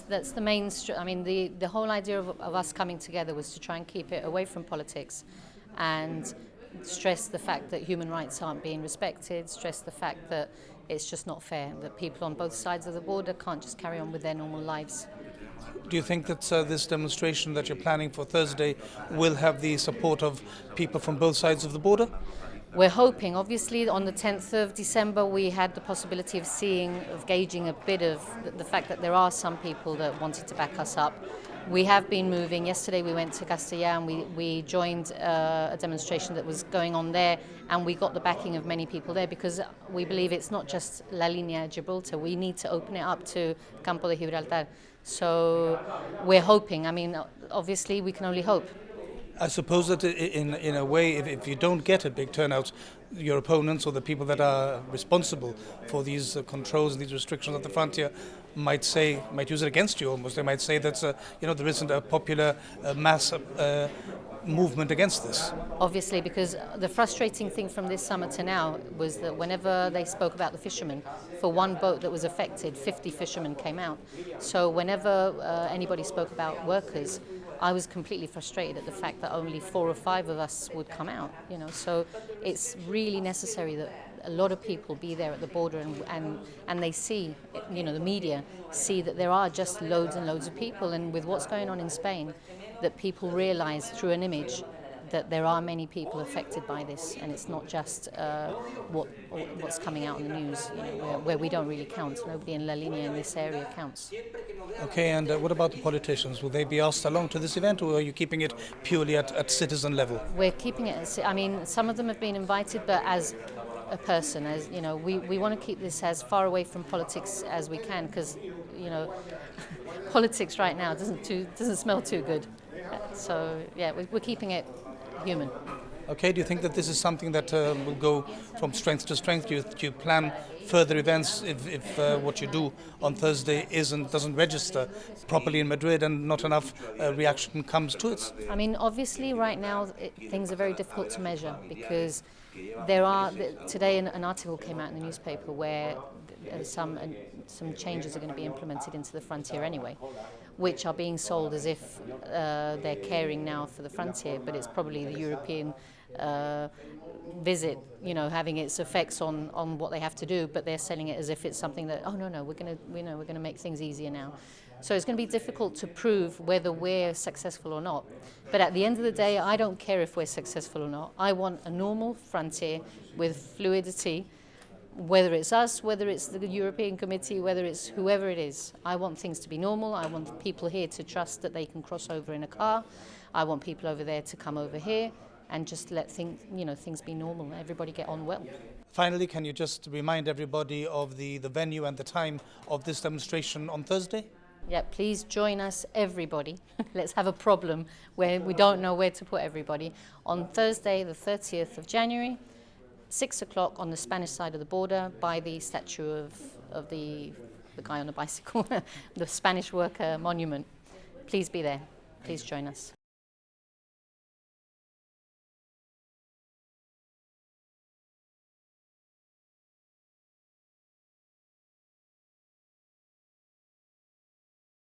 That's the main. I mean, the whole idea of us coming together was to try and keep it away from politics, and stress the fact that human rights aren't being respected. Stress the fact that it's just not fair. That people on both sides of the border can't just carry on with their normal lives. Do you think that this demonstration that you're planning for Thursday will have the support of people from both sides of the border? We're hoping, obviously, on the 10th of December, we had the possibility of gauging a bit of the fact that there are some people that wanted to back us up. We have been moving. Yesterday we went to Castellar and we joined a demonstration that was going on there, and we got the backing of many people there because we believe it's not just La Línea Gibraltar. We need to open it up to Campo de Gibraltar. So we're hoping. I mean, obviously we can only hope. I suppose that in a way, if you don't get a big turnout, your opponents or the people that are responsible for these controls and these restrictions at the frontier might use it against you almost. They might say that there isn't a popular mass movement against this. Obviously, because the frustrating thing from this summer to now was that whenever they spoke about the fishermen, for one boat that was affected, 50 fishermen came out. So whenever anybody spoke about workers, I was completely frustrated at the fact that only 4 or 5 of us would come out. So it's really necessary that a lot of people be there at the border and they see, the media see that there are just loads and loads of people, and with what's going on in Spain, that people realise through an image that there are many people affected by this, and it's not just what's coming out in the news, where we don't really count. Nobody in La Línea in this area counts. Okay, and what about the politicians? Will they be asked along to this event, or are you keeping it purely at citizen level? We're keeping it. I mean, some of them have been invited, but as a person, we want to keep this as far away from politics as we can, because politics right now doesn't smell too good. So yeah, we're keeping it human. Okay, do you think that this is something that will go from strength to strength? Do you plan further events if what you do on Thursday doesn't register properly in Madrid and not enough reaction comes to it? I mean, obviously right now things are very difficult to measure, because today an article came out in the newspaper where some changes are going to be implemented into the frontier anyway, which are being sold as if they're caring now for the frontier, but it's probably the European visit, having its effects on what they have to do, but they're selling it as if it's something that, we're going to make things easier now. So it's going to be difficult to prove whether we're successful or not. But at the end of the day, I don't care if we're successful or not. I want a normal frontier with fluidity, whether it's us, whether it's the European Committee, whether it's whoever it is. I want things to be normal. I want people here to trust that they can cross over in a car. I want people over there to come over here and just let things be normal. Everybody get on well. Finally, can you just remind everybody of the venue and the time of this demonstration on Thursday? Yeah, please join us, everybody. Let's have a problem where we don't know where to put everybody. On Thursday, the 30th of January, 6 o'clock on the Spanish side of the border by the statue of the guy on a bicycle, the Spanish worker monument. Please be there. Please join us.